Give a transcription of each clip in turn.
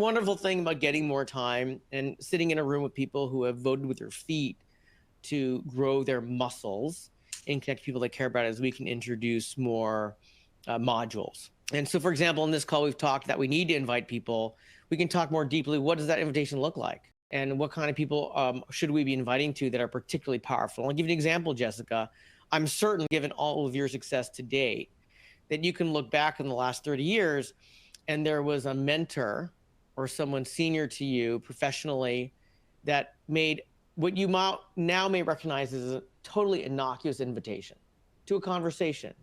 wonderful thing about getting more time and sitting in a room with people who have voted with their feet to grow their muscles and connect people that care about it is we can introduce more modules. And so, for example, in this call, we've talked that we need to invite people. We can talk more deeply. What does that invitation look like? And what kind of people should we be inviting to that are particularly powerful? I'll give you an example, Jessica. I'm certain, given all of your success to date, that you can look back in the last 30 years and there was a mentor or someone senior to you professionally that made what you now may recognize as a totally innocuous invitation to a conversation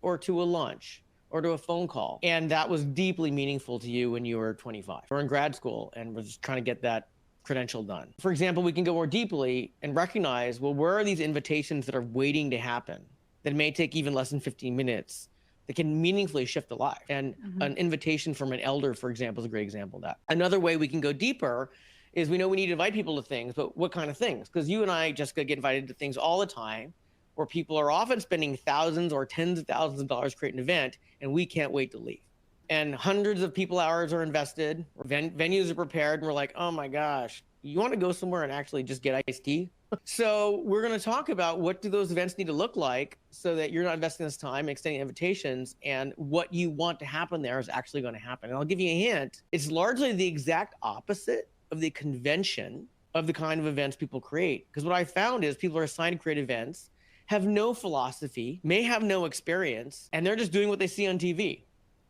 or to a lunch or to a phone call. And that was deeply meaningful to you when you were 25 or in grad school and was just trying to get that credential done. For example, we can go more deeply and recognize, well, where are these invitations that are waiting to happen that may take even less than 15 minutes that can meaningfully shift a life? And an invitation from an elder, for example, is a great example of that. Another way we can go deeper is we know we need to invite people to things, but what kind of things? Because you and I, Jessica, get invited to things all the time where people are often spending thousands or tens of thousands of dollars to create an event, and we can't wait to leave. And hundreds of people hours are invested, venues are prepared, and we're like, oh my gosh, you want to go somewhere and actually just get iced tea? So we're going to talk about what do those events need to look like so that you're not investing this time, extending invitations, and what you want to happen there is actually going to happen. And I'll give you a hint. It's largely the exact opposite of the convention of the kind of events people create. Because what I found is people are assigned to create events, have no philosophy, may have no experience, and they're just doing what they see on TV.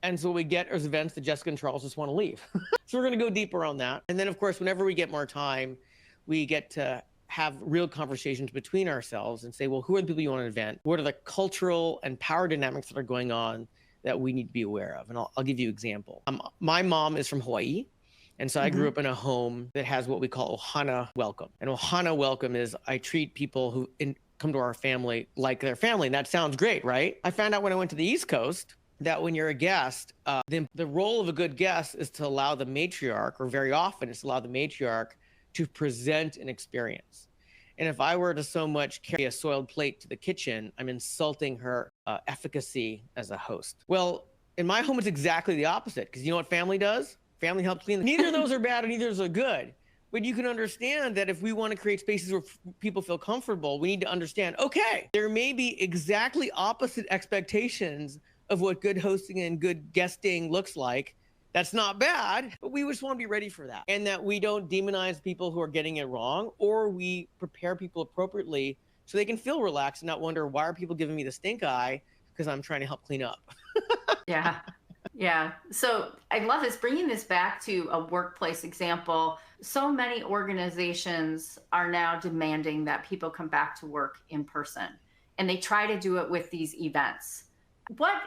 And so what we get is events that Jessica and Charles just want to leave. So we're going to go deeper on that. And then, of course, whenever we get more time, we get to have real conversations between ourselves and say, well, who are the people you want to event? What are the cultural and power dynamics that are going on that we need to be aware of? And I'll give you an example. My mom is from Hawaii. And so I grew up in a home that has what we call Ohana Welcome. And Ohana Welcome is I treat people who come to our family like their family. And that sounds great, right? I found out when I went to the East Coast that when you're a guest, the role of a good guest is to allow the matriarch, or very often it's allow the matriarch to present an experience. And if I were to so much carry a soiled plate to the kitchen, I'm insulting her efficacy as a host. Well, in my home, it's exactly the opposite, because you know what family does? Family helps clean. Neither of those are bad and neither of those are good. But you can understand that if we want to create spaces where people feel comfortable, we need to understand, okay, there may be exactly opposite expectations of what good hosting and good guesting looks like. That's not bad, but we just want to be ready for that. And that we don't demonize people who are getting it wrong, or we prepare people appropriately so they can feel relaxed and not wonder, why are people giving me the stink eye? Because I'm trying to help clean up. Yeah. Yeah. So I love this, bringing this back to a workplace example. So many organizations are now demanding that people come back to work in person, and they try to do it with these events. What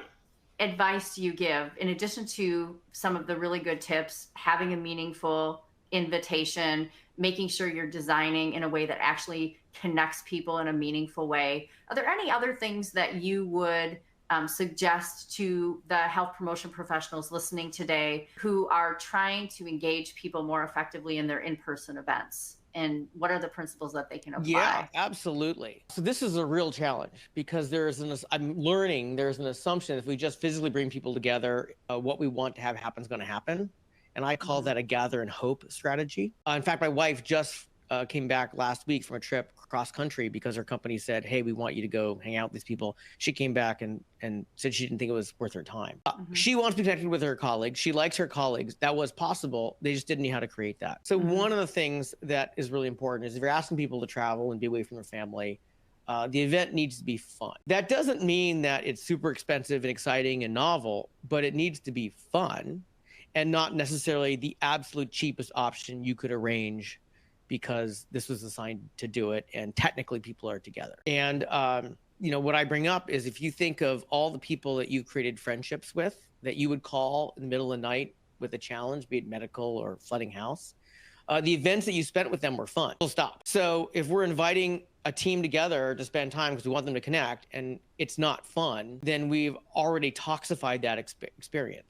advice do you give, in addition to some of the really good tips, having a meaningful invitation, making sure you're designing in a way that actually connects people in a meaningful way? Are there any other things that you would suggest to the health promotion professionals listening today who are trying to engage people more effectively in their in-person events? And what are the principles that they can apply? Yeah, absolutely. So this is a real challenge, because I'm learning there's an assumption if we just physically bring people together, what we want to have happen is going to happen. And I call that a gather and hope strategy. In fact, my wife just came back last week from a trip cross country because her company said, hey, we want you to go hang out with these people. She came back and said she didn't think it was worth her time. She wants to be connected with her colleagues. She likes her colleagues. That was possible. They just didn't know how to create that. So one of the things that is really important is if you're asking people to travel and be away from their family, the event needs to be fun. That doesn't mean that it's super expensive and exciting and novel, but it needs to be fun and not necessarily the absolute cheapest option you could arrange because this was assigned to do it and technically people are together. And what I bring up is, if you think of all the people that you've created friendships with that you would call in the middle of the night with a challenge, be it medical or flooding house, the events that you spent with them were fun. Full stop. So if we're inviting a team together to spend time because we want them to connect and it's not fun, then we've already toxified that experience.